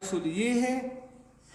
اصول یہ ہے،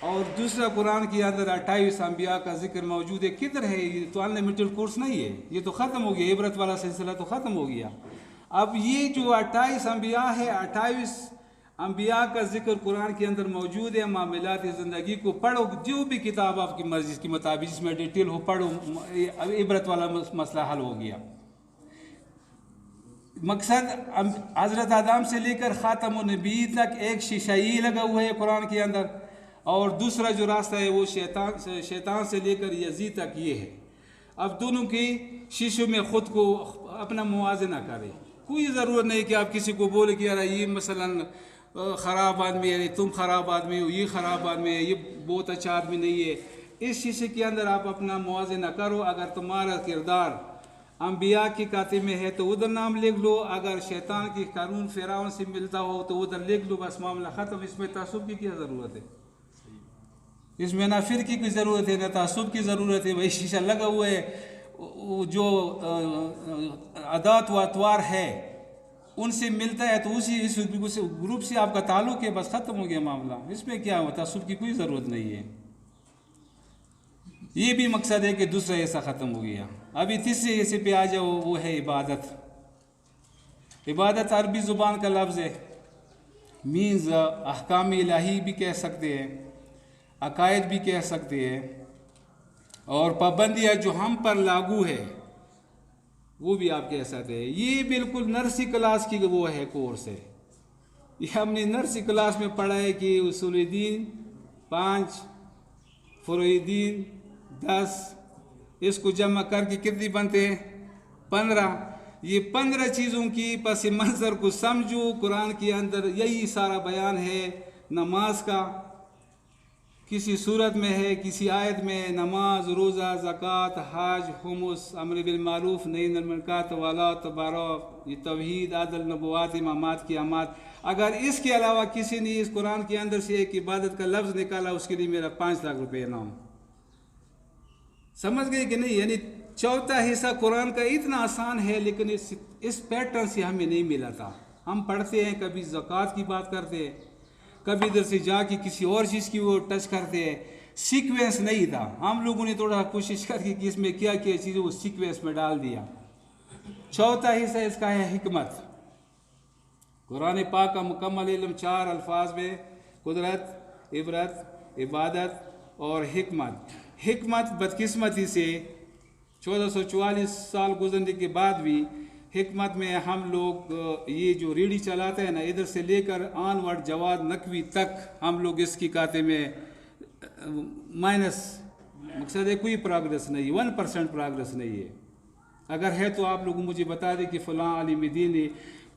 اور دوسرا قرآن کے اندر 28 انبیاء کا ذکر موجود ہے. کدھر ہے؟ یہ تو انلمیٹڈ کورس نہیں ہے، یہ تو ختم ہو گیا، عبرت والا سلسلہ تو ختم ہو گیا. اب یہ جو 28 انبیاء ہے، 28 انبیاء کا ذکر قرآن کے اندر موجود ہے. معاملات زندگی کو پڑھو، جو بھی کتاب آپ کی مرضی کے مطابق جس میں ڈیٹیل ہو پڑھو، عبرت والا مسئلہ حل ہو گیا. مقصد حضرت آدم سے لے کر خاتم النبی تک ایک شیشائی لگا ہوا ہے قرآن کے اندر، اور دوسرا جو راستہ ہے وہ شیطان سے لے کر یزید تک یہ ہے. اب دونوں کی شیشوں میں خود کو اپنا موازنہ کرے. کوئی ضرورت نہیں کہ آپ کسی کو بولے کہ یار یہ مثلا خراب آدمی ہے، تم خراب آدمی ہو، یہ خراب آدمی ہے، یہ بہت اچھا آدمی نہیں ہے. اس شیشے کے اندر آپ اپنا موازنہ کرو. اگر تمہارا کردار انبیاء کی کاتب میں ہے تو ادھر نام لکھ لو، اگر شیطان کی قانون فرعون سے ملتا ہو تو ادھر لکھ لو، بس معاملہ ختم. اس میں تعصب کی کیا ضرورت ہے؟ اس میں نہ فرقے کی ضرورت ہے نہ تعصب کی ضرورت ہے. وہی شیشہ لگا ہوا ہے، جو عادات و اطوار ہے ان سے ملتا ہے تو اس گروپ سے آپ کا تعلق ہے، بس ختم ہو گیا معاملہ. اس میں کیا تعصب کی کوئی ضرورت نہیں ہے. یہ بھی مقصد ہے کہ دوسرا ایسا ختم ہو گیا. ابھی تیسرے ایسے پہ آ جاؤ، وہ ہے عبادت. عبادت عربی زبان کا لفظ ہے، مینز احکام الہی بھی کہہ سکتے ہیں، عقائد بھی کہہ سکتے ہیں، اور پابندیاں جو ہم پر لاگو ہے وہ بھی آپ کہہ سکتے ہیں. یہ بالکل نرسری کلاس کی وہ ہے کورس ہے. یہ ہم نے نرسری کلاس میں پڑھا ہے کہ اصول دین 5، فروع دین 10، اس کو جمع کر کے کتنی بنتے ہیں؟ 15. یہ 15 چیزوں کی پس منظر کو سمجھو. قرآن کے اندر یہی سارا بیان ہے. نماز کا کسی صورت میں ہے، کسی آیت میں نماز، روزہ، زکوٰۃ، حج، خمس، امر بالمعروف، نہی عن المنکر، ولا تبارو، یہ توحید، عدل، نبوات، امامات، قیامات. اگر اس کے علاوہ کسی نے اس قرآن کے اندر سے ایک عبادت کا لفظ نکالا، اس کے لیے میرا 5 لاکھ روپے انعام. سمجھ گئے کہ نہیں؟ یعنی چوتھا حصہ قرآن کا اتنا آسان ہے، لیکن اس پیٹرن سے ہمیں نہیں ملا تھا. ہم پڑھتے ہیں، کبھی زکوٰۃ کی بات کرتے ہیں، کبھی ادھر سے جا کے کسی اور چیز کی وہ ٹچ کرتے ہیں. سیکوینس نہیں تھا. ہم لوگوں نے تھوڑا کوشش کر کے کہ اس میں کیا کیا چیزیں وہ سیکوینس میں ڈال دیا. چوتھا حصہ اس کا ہے حکمت. قرآن پاک کا مکمل علم 4 الفاظ میں: قدرت، عبرت، عبادت اور حکمت. حکمت بدقسمتی سے 1444 سال گزرنے کے بعد بھی حکمت میں ہم لوگ یہ جو ریڑھی چلاتے ہیں نا، ادھر سے لے کر آن ورڈ جواد نقوی تک ہم لوگ اس کی کاتے میں مائنس. مقصد ہے کوئی پروگرس نہیں، 1% پروگرس نہیں ہے. اگر ہے تو آپ لوگ مجھے بتا دیں کہ فلاں عالم دین نے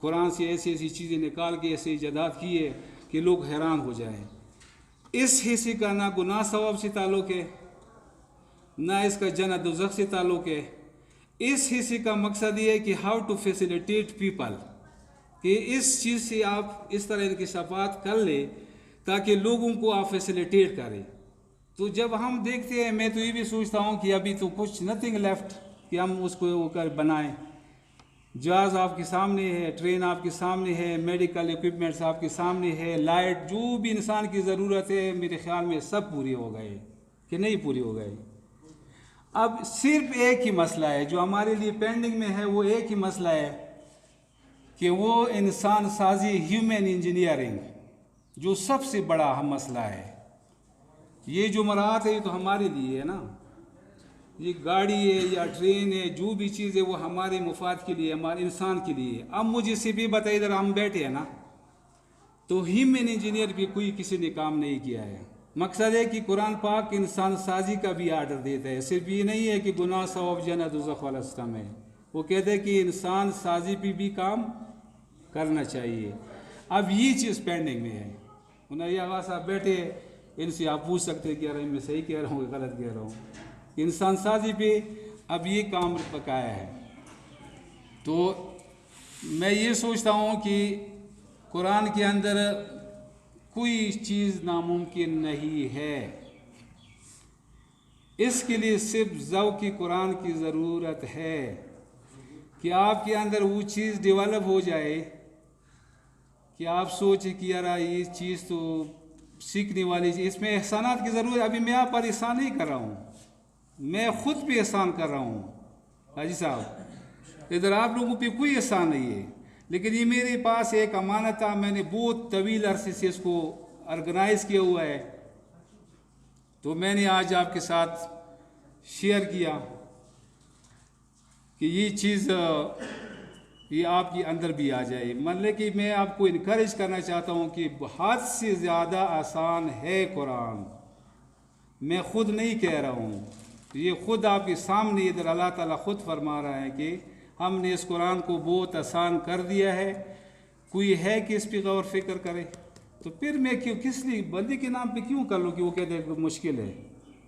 قرآن سے ایسی ایسی چیزیں نکال کے ایسے ایجادات کیے کہ لوگ حیران ہو جائیں. اس حصے کا نہ گناہ ثواب سے تعلق ہے، نہ اس کا جنت دوزخ سے تعلق ہے. اس حصے کا مقصد یہ ہے کہ ہاؤ ٹو فیسیلیٹیٹ پیپل، کہ اس چیز سے آپ اس طرح انکشافات کر لیں تاکہ لوگوں کو آپ فیسیلیٹیٹ کریں. تو جب ہم دیکھتے ہیں، میں تو یہ بھی سوچتا ہوں کہ ابھی تو کچھ نتھنگ لیفٹ کہ ہم اس کو بنائیں. جہاز آپ کے سامنے ہے، ٹرین آپ کے سامنے ہے، میڈیکل ایکوپمنٹس آپ کے سامنے ہے، لائٹ، جو بھی انسان کی ضرورت ہے میرے خیال میں سب پوری ہو گئے کہ نہیں پوری ہو گئی. اب صرف ایک ہی مسئلہ ہے جو ہمارے لیے پینڈنگ میں ہے، وہ ایک ہی مسئلہ ہے کہ وہ انسان سازی، ہیومن انجینئرنگ، جو سب سے بڑا اہم مسئلہ ہے. یہ جو مراحت ہے یہ تو ہمارے لیے ہے نا. یہ گاڑی ہے یا ٹرین ہے، جو بھی چیز ہے وہ ہمارے مفاد کے لیے، ہمارے انسان کے لیے. اب مجھے سے بھی بتائیے، ادھر ہم بیٹھے ہیں نا، تو ہیومن انجینئر بھی کوئی کسی نے کام نہیں کیا ہے. مقصد ہے کہ قرآن پاک انسان سازی کا بھی آرڈر دیتا ہے. صرف یہ نہیں ہے کہ گناہ ثواب جنت دوزخ والا سسٹم ہے، وہ کہتے ہیں کہ انسان سازی پہ بھی کام کرنا چاہیے. اب یہ چیز پینڈنگ میں ہے. انہیں آغا صاحب بیٹھے، ان سے آپ پوچھ سکتے ہیں کہ یار میں صحیح کہہ رہا ہوں کہ غلط کہہ رہا ہوں. انسان سازی پہ اب یہ کام پکایا ہے. تو میں یہ سوچتا ہوں کہ قرآن کے اندر کوئی چیز ناممکن نہیں ہے. اس کے لیے صرف ذوق قرآن کی ضرورت ہے کہ آپ کے اندر وہ چیز ڈیولپ ہو جائے کہ آپ سوچیں کہ یار یہ چیز تو سیکھنے والی چیز، اس میں احسانات کی ضرورت ہے۔ ابھی میں آپ پر احسان نہیں کر رہا ہوں، میں خود پہ احسان کر رہا ہوں حاجی صاحب، ادھر آپ لوگوں پہ کوئی احسان نہیں ہے، لیکن یہ میرے پاس ایک امانت تھا، میں نے بہت طویل عرصے سے اس کو آرگنائز کیا ہوا ہے، تو میں نے آج آپ کے ساتھ شیئر کیا کہ یہ چیز یہ آپ کے اندر بھی آ جائے۔ مطلب کہ میں آپ کو انکریج کرنا چاہتا ہوں کہ حد سے زیادہ آسان ہے قرآن، میں خود نہیں کہہ رہا ہوں، یہ خود آپ کے سامنے ادھر اللہ تعالیٰ خود فرما رہا ہے کہ ہم نے اس قرآن کو بہت آسان کر دیا ہے، کوئی ہے کہ اس پہ غور فکر کرے؟ تو پھر میں کس لیے بندی کے نام پہ کیوں کر لوں کہ وہ کہتے ہیں کہ مشکل ہے،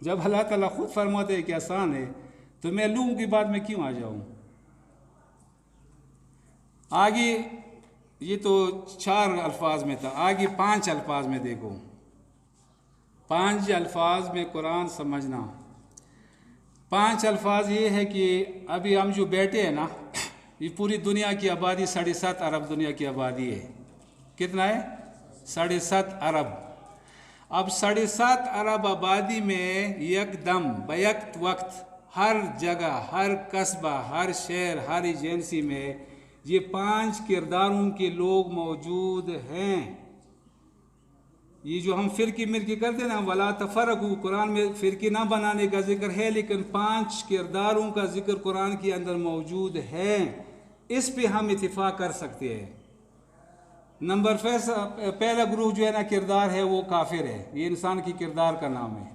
جب اللہ تعالیٰ خود فرماتے ہیں کہ آسان ہے تو میں لوگوں کی بات میں کیوں آ جاؤں؟ آگے یہ تو 4 الفاظ میں تھا، آگے 5 الفاظ میں دیکھو، 5 الفاظ میں قرآن سمجھنا۔ 5 الفاظ یہ ہے کہ ابھی ہم جو بیٹھے ہیں نا، یہ پوری دنیا کی آبادی 7.5 ارب دنیا کی آبادی ہے، کتنا ہے؟ 7.5 ارب۔ اب 7.5 ارب آبادی میں یک دم بیک وقت ہر جگہ، ہر قصبہ، ہر شہر، ہر ایجنسی میں یہ 5 کرداروں کے لوگ موجود ہیں۔ یہ جو ہم فرقے مرقے کرتے ہیں نا، ولا تفرقوا، قرآن میں فرقے نہ بنانے کا ذکر ہے، لیکن 5 کرداروں کا ذکر قرآن کے اندر موجود ہے، اس پہ ہم اتفاق کر سکتے ہیں۔ پہلا گروہ جو ہے نا کردار ہے وہ کافر ہے، یہ انسان کی کردار کا نام ہے۔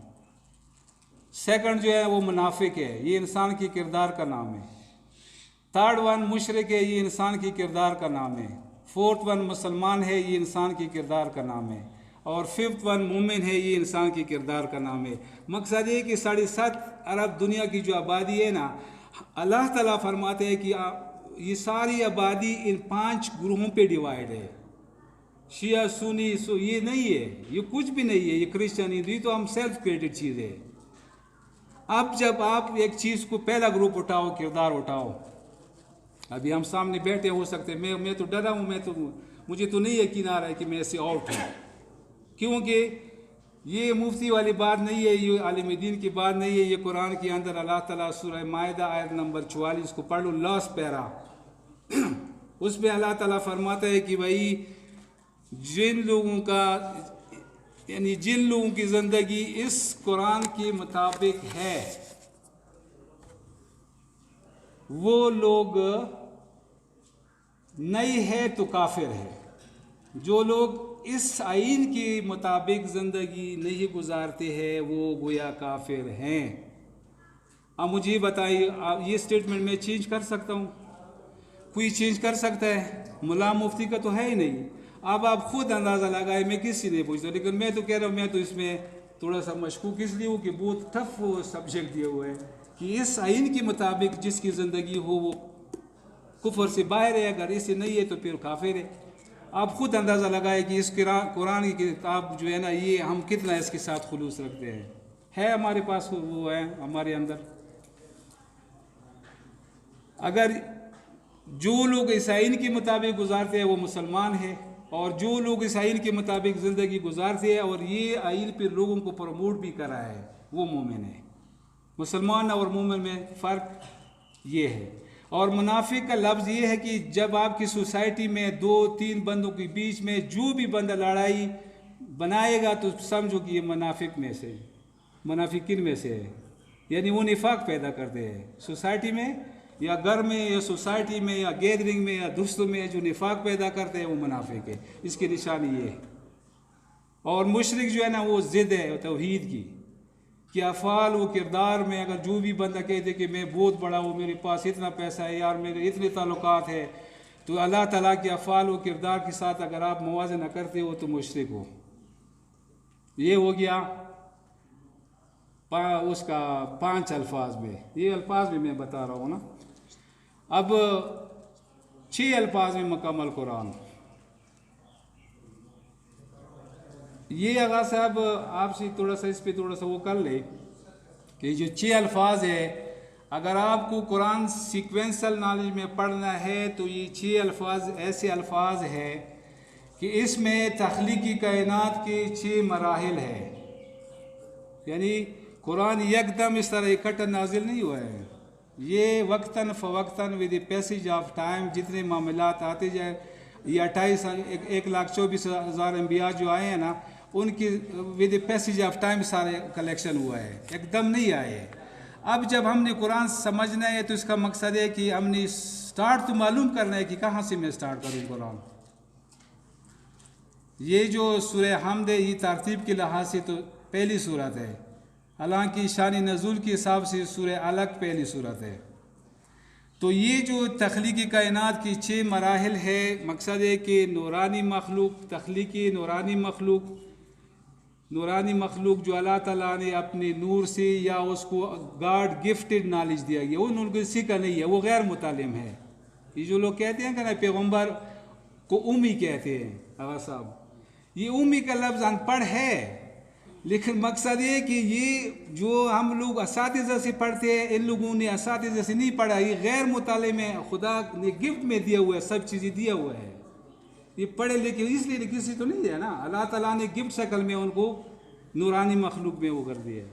سیکنڈ جو ہے وہ منافق ہے، یہ انسان کی کردار کا نام ہے۔ 3rd ون مشرک ہے، یہ انسان کی کردار کا نام ہے۔ 4th ون مسلمان ہے، یہ انسان کی کردار کا نام ہے۔ اور 5th ون مومن ہے، یہ انسان کی کردار کا نام ہے۔ مقصد یہ کہ 7.5 ارب دنیا کی جو آبادی ہے نا، اللہ تعالیٰ فرماتے ہیں کہ یہ ساری آبادی ان 5 گروہوں پہ ڈیوائیڈ ہے، شیعہ سنی، یہ نہیں ہے، یہ کچھ بھی نہیں ہے، یہ کرسچن، یہ تو ہم سیلف کریٹڈ چیز ہے۔ اب جب آپ ایک چیز کو پہلا گروپ اٹھاؤ، کردار اٹھاؤ، ابھی ہم سامنے بیٹھے ہو سکتے، میں تو ڈرا ہوں، مجھے تو نہیں یقین آ رہا ہے کہ میں ایسے آؤٹ ہوں، کیونکہ یہ مفتی والی بات نہیں ہے، یہ عالم دین کی بات نہیں ہے، یہ قرآن کے اندر اللہ تعالیٰ سورہ مائدہ آیت نمبر 44 کو پڑھ لو، لاسٹ پیرا، اس میں اللہ تعالیٰ فرماتا ہے کہ بھائی جن لوگوں کی زندگی اس قرآن کے مطابق ہے وہ لوگ نہیں ہے تو کافر ہے، جو لوگ اس آئین کے مطابق زندگی نہیں گزارتے ہیں وہ گویا کافر ہیں۔ اب مجھے بتائیے، یہ سٹیٹمنٹ میں چینج کر سکتا ہوں؟ کوئی چینج کر سکتا ہے؟ ملا مفتی کا تو ہے ہی نہیں۔ اب آپ خود اندازہ لگائے، میں کسی نہیں پوچھتا، لیکن میں تو کہہ رہا ہوں، میں تو اس میں تھوڑا سا مشکوک اس لیے ہوں کہ بہت ٹف سبجیکٹ دیا ہوا ہے کہ اس آئین کے مطابق جس کی زندگی ہو وہ کفر سے باہر ہے، اگر اسے نہیں ہے تو پھر کافر ہے۔ آپ خود اندازہ لگائے کہ اس قرآن کی کتاب جو ہے نا، یہ ہم کتنا اس کے ساتھ خلوص رکھتے ہیں، ہے ہمارے پاس وہ ہے ہمارے اندر؟ اگر جو لوگ اس آئین کے مطابق گزارتے ہیں وہ مسلمان ہے، اور جو لوگ اس آئین کے مطابق زندگی گزارتے ہیں اور یہ آئین پہ لوگوں کو پروموٹ بھی کر رہا ہے وہ مومن ہے۔ مسلمان اور مومن میں فرق یہ ہے۔ اور منافق کا لفظ یہ ہے کہ جب آپ کی سوسائٹی میں 2-3 بندوں کے بیچ میں جو بھی بندہ لڑائی بنائے گا تو سمجھو کہ یہ منافقین میں سے ہے، یعنی وہ نفاق پیدا کرتے ہیں سوسائٹی میں یا گھر میں یا سوسائٹی میں یا گیدرنگ میں یا دوستوں میں، جو نفاق پیدا کرتے ہیں وہ منافق ہے، اس کی نشانی یہ ہے۔ اور مشرک جو ہے نا وہ ضد ہے توحید کی، کہ افعال و کردار میں اگر جو بھی بندہ کہتے کہ میں بہت بڑا ہوں، میرے پاس اتنا پیسہ ہے، یار میرے اتنے تعلقات ہے، تو اللہ تعالیٰ کے افعال و کردار کے ساتھ اگر آپ موازنہ کرتے ہو تو مشرک ہو۔ یہ ہو گیا اس کا 5 الفاظ میں، یہ الفاظ بھی میں بتا رہا ہوں نا۔ اب 6 الفاظ میں مکمل قرآن۔ یہ آغاز صاحب آپ سے تھوڑا سا اس پہ تھوڑا سا وہ کر لے کہ جو 6 الفاظ ہے، اگر آپ کو قرآن سیکوینسل نالج میں پڑھنا ہے تو یہ 6 الفاظ ایسے الفاظ ہے کہ اس میں تخلیقی کائنات کے 6 مراحل ہے، یعنی قرآن یک دم اس طرح اکٹھا نازل نہیں ہوا ہے، یہ وقتاً فوقتاً ود پیسیج آف ٹائم جتنے معاملات آتے جائے، یہ 1,24,000 انبیاء جو آئے ہیں نا، ان کی ود پیسیج آف ٹائم سارے کلیکشن ہوا ہے، ایک دم نہیں آئے۔ اب جب ہم نے قرآن سمجھنا ہے تو اس کا مقصد ہے کہ ہم نے سٹارٹ تو معلوم کرنا ہے کہ کہاں سے میں سٹارٹ کروں قرآن۔ یہ جو سورہ حمد ہے یہ ترتیب کے لحاظ سے تو پہلی صورت ہے، حالانکہ شان نزول کے حساب سے سورہ علق پہلی صورت ہے۔ تو یہ جو تخلیقی کائنات کی 6 مراحل ہے، مقصد ہے کہ نورانی مخلوق، تخلیقی نورانی مخلوق جو اللہ تعالیٰ نے اپنے نور سے یا اس کو گاڈ گفٹڈ نالج دیا گیا، وہ ان کو سیکھا نہیں ہے، وہ غیر متعلم ہے۔ یہ جو لوگ کہتے ہیں کہ نا پیغمبر کو امی کہتے ہیں، آغا صاحب، یہ امی کا لفظ ان پڑھ ہے، لیکن مقصد یہ کہ یہ جو ہم لوگ اساتذہ سے پڑھتے ہیں، ان لوگوں نے اساتذہ سے نہیں پڑھا، یہ غیر متعلم ہے، خدا نے گفٹ میں دیا ہوا ہے، سب چیزیں دیا ہوا ہے، یہ پڑھے لکھے اس لیے کسی تو نہیں ہے نا، اللہ تعالیٰ نے گفٹ شکل میں ان کو نورانی مخلوق میں وہ کر دیا ہے۔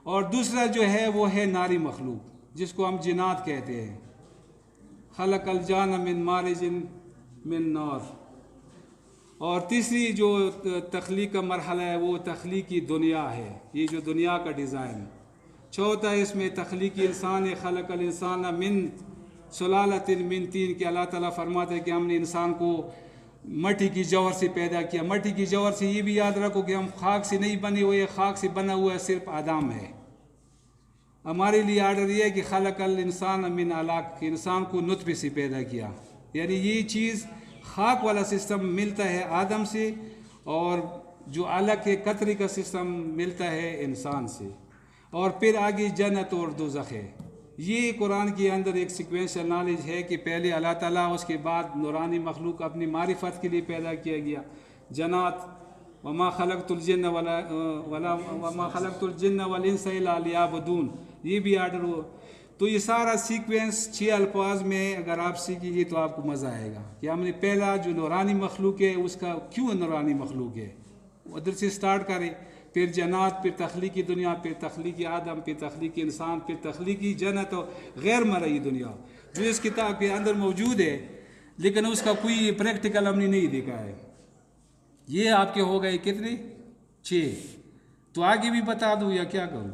اور دوسرا جو ہے وہ ہے ناری مخلوق، جس کو ہم جنات کہتے ہیں، خلق الجان من مارج من نار۔ اور تیسری جو تخلیق کا مرحلہ ہے وہ تخلیقی دنیا ہے، یہ جو دنیا کا ڈیزائن۔ چوتھا اس میں تخلیقی انسان ہے، خلق الانسان من سلالۃ من طین، کہ اللہ تعالیٰ فرماتے ہیں کہ ہم نے انسان کو مٹی کی جوہر سے پیدا کیا۔ مٹی کی جوہر سے یہ بھی یاد رکھو کہ ہم خاک سے نہیں بنے ہوئے، خاک سے بنا ہوا ہے صرف آدم ہے۔ ہمارے لیے آرڈر یہ ہے کہ خلق الانسان من علق، کہ انسان کو نطفے سے پیدا کیا، یعنی یہ چیز خاک والا سسٹم ملتا ہے آدم سے، اور جو علق ہے قطری کا سسٹم ملتا ہے انسان سے، اور پھر آگے جنت اور دوزخ ہے۔ یہ قرآن کے اندر ایک سیکوینشل نالج ہے کہ پہلے اللہ تعالیٰ، اس کے بعد نورانی مخلوق اپنی معرفت کے لیے پیدا کیا گیا، جنات، وما خلقت الجن والانس الا لیعبدون، یہ بھی آرڈر ہو۔ تو یہ سارا سیکوینس 6 الفاظ میں اگر آپ سیکھیں گے تو آپ کو مزہ آئے گا کہ ہم نے پہلا جو نورانی مخلوق ہے اس کا کیوں نورانی مخلوق ہے، ادھر سے سٹارٹ کریں، پھر جنات، پھر تخلیقی دنیا، پھر تخلیقی آدم، پھر تخلیقی انسان، پھر تخلیقی جنت اور غیر مرئی دنیا، جو اس کتاب کے اندر موجود ہے، لیکن اس کا کوئی پریکٹیکل ہم نے نہیں دیکھا ہے۔ یہ آپ کے ہو گئے کتنے؟ 6۔ تو آگے بھی بتا دوں یا کیا کروں؟